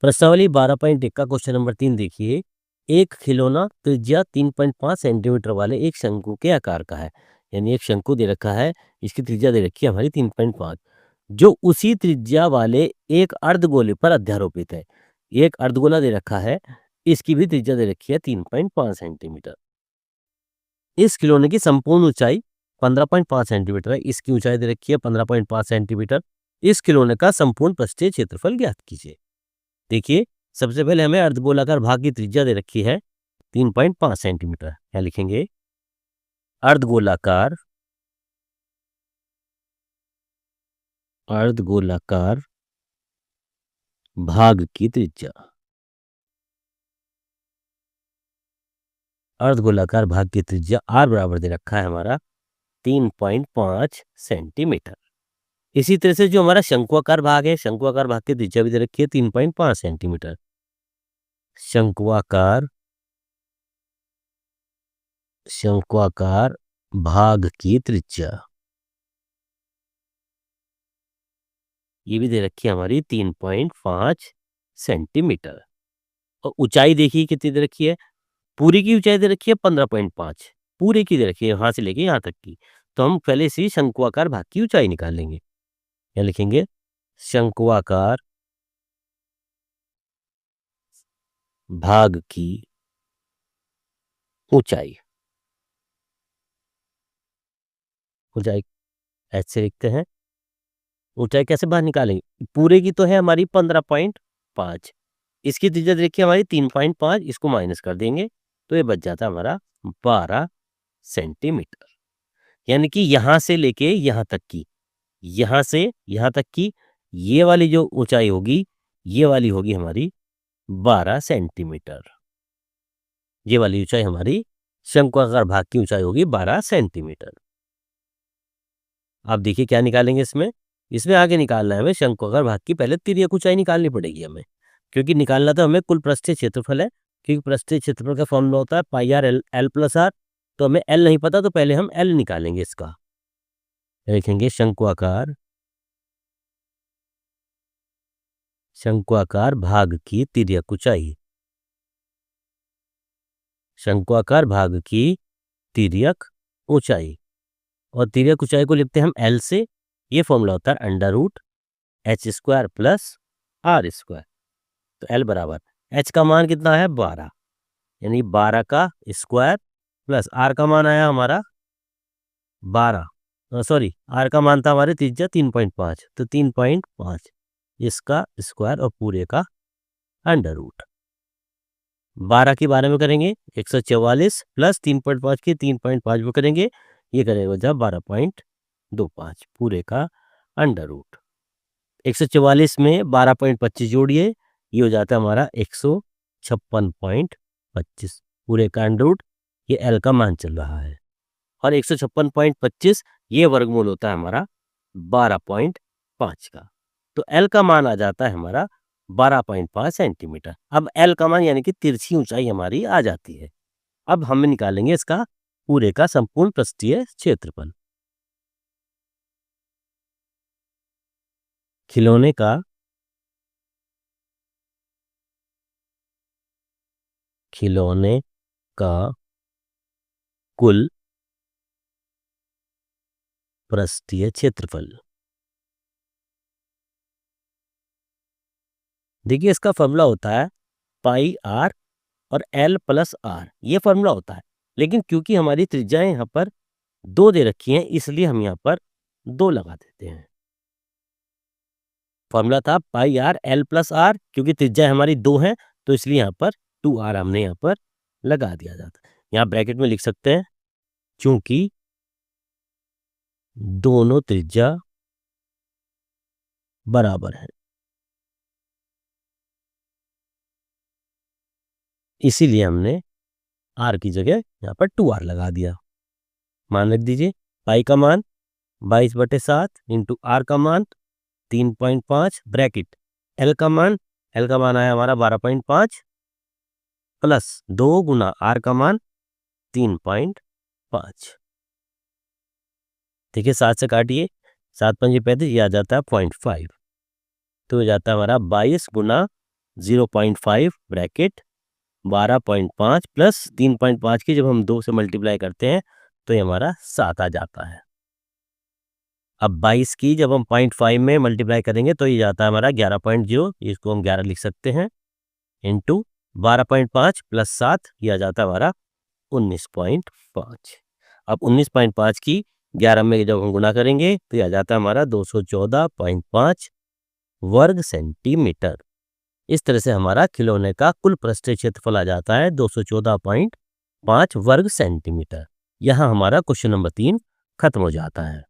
प्रश्नावली 12.1 का question number 3 देखिए। एक खिलौना त्रिज्या 3.5 सेंटीमीटर वाले एक शंकु के आकार का है। यानी एक शंकु दे रखा है, इसकी त्रिज्या दे रखी है हमारी 3.5, जो उसी त्रिज्या वाले एक अर्धगोले पर अध्यारोपित है। एक अर्धगोला दे रखा है, इसकी भी त्रिज्या दे रखी है 3.5 सेंटीमीटर। इस खिलौने की संपूर्ण ऊंचाई 15.5 सेंटीमीटर है। इसकी ऊंचाई दे रखी है 15.5 सेंटीमीटर। इस खिलौने का संपूर्ण पृष्ठीय क्षेत्रफल ज्ञात कीजिए। देखिए, सबसे पहले हमें अर्धगोलाकार भाग की त्रिज्या दे रखी है 3.5 सेंटीमीटर। क्या लिखेंगे? अर्धगोलाकार अर्धगोलाकार भाग की त्रिज्या। अर्धगोलाकार भाग की त्रिज्या r बराबर दे रखा है हमारा 3.5 सेंटीमीटर। इसी तरह से जो हमारा शंक्वाकार भाग है, शंक्वाकार भाग की त्रिज्या भी दे रखी है 3.5 सेंटीमीटर। शंक्वाकार भाग की त्रिज्या ये भी दे रखी है हमारी 3.5 सेंटीमीटर। और ऊंचाई देखिए कितनी दे रखी है। पूरी की ऊंचाई दे रखी है 15.5, पूरे की दे रखी है यहाँ से लेके यहाँ तक की। तो हम पहले इसी शंक्वाकार भाग की ऊंचाई निकाल लेंगे। क्या लिखेंगे? शंक्वाकार भाग की ऊंचाई ऊंचाई ऐसे लिखते हैं। ऊंचाई कैसे बाहर निकालेंगे? पूरे की तो है हमारी 15.5, इसकी त्रिज्या देखिए हमारी 3.5, इसको माइनस कर देंगे तो ये बच जाता है हमारा 12 सेंटीमीटर। यानी कि यहां से लेके यहां तक की, यहां से यहां तक की ये वाली जो ऊंचाई होगी, ये वाली होगी हमारी 12 सेंटीमीटर। ये वाली ऊंचाई हमारी शंक्वाकार भाग की ऊंचाई होगी 12 सेंटीमीटर। आप देखिए क्या निकालेंगे इसमें। इसमें आगे निकालना है हमें शंक्वाकार भाग की पहले तिर्यक ऊंचाई निकालनी पड़ेगी हमें, क्योंकि निकालना तो हमें कुल पृष्ठीय क्षेत्रफल है। क्योंकि पृष्ठीय क्षेत्रफल का फॉर्मूला होता है पाई आर एल प्लस आर। तो हमें एल नहीं पता, तो पहले हम एल निकालेंगे इसका। लिखेंगे शंक्वाकार भाग की तिर्यक ऊंचाई। शंक्वाकार भाग की तिर्यक ऊंचाई, और तिर्यक ऊंचाई को लिखते हैं हम एल से। ये फॉर्मूला होता है under root H square plus R square. तो एल बराबर एच का मान कितना है 12, यानी 12 का स्क्वायर प्लस आर का मान आया हमारा 12, सॉरी आर का मान था हमारे त्रिज्या 3.5, तो 3.5 इसका स्क्वायर और पूरे का अंडर रूट। 12 की 12 में करेंगे 144 प्लस 3.5 की 3.5 में करेंगे, ये करेगा जब 12.25 पूरे का अंडर रूट। 144 में 12.25 जोड़िए, ये हो जाता है हमारा 156.25 पूरे का अंडर रूट। ये एल का मान चल रहा है, और 156.25 ये वर्गमूल होता है हमारा 12.5 का। तो एल का मान आ जाता है हमारा 12.5 सेंटीमीटर। अब एल का मान यानी कि तिरछी ऊंचाई हमारी आ जाती है। अब हम निकालेंगे इसका पूरे का संपूर्ण पृष्ठीय क्षेत्रफल। खिलौने का कुल पृष्ठीय क्षेत्रफल। देखिए इसका फॉर्मूला होता है पाई आर और एल प्लस आर, ये फॉर्मूला होता है। लेकिन क्योंकि हमारी त्रिज्याएं यहाँ पर 2 दे रखी हैं, इसलिए हम यहाँ पर 2 लगा देते हैं। फॉर्मूला था पाई आर एल प्लस आर, क्योंकि त्रिज्या हमारी 2 है तो इसलिए यहाँ पर 2r हमने यहाँ पर लगा दिया जाता है। यहाँ ब्रैकेट में लिख सकते हैं क्योंकि दोनों त्रिज्या बराबर है, इसीलिए हमने r की जगह यहाँ पर 2r लगा दिया। मान रख दीजिए पाई का मान 22/7 इंटू आर का मान 3.5 ब्रैकेट एल का मान आया हमारा 12.5 प्लस 2 गुना आर का मान 3.5। देखिए 7 से काटिए, 7 पंजे 35, ये आ जाता है 0.5। तो हो जाता है हमारा 22 गुना 0.5 ब्रैकेट 12.5 प्लस 3.5 की जब हम 2 से मल्टीप्लाई करते हैं तो ये हमारा 7 आ जाता है। अब 22 की जब हम 0.5 में मल्टीप्लाई करेंगे तो ये जाता है हमारा 11.0, इसको हम 11 लिख सकते हैं, इंटू 12.5 प्लस 7 ये आ जाता है हमारा 19.5। अब 19.5 की 11 में जब हम गुणा करेंगे तो ये आ जाता है हमारा 214.5 वर्ग सेंटीमीटर। इस तरह से हमारा खिलौने का कुल पृष्ठीय क्षेत्रफल आ जाता है 214.5 वर्ग सेंटीमीटर। यहाँ हमारा क्वेश्चन नंबर 3 खत्म हो जाता है।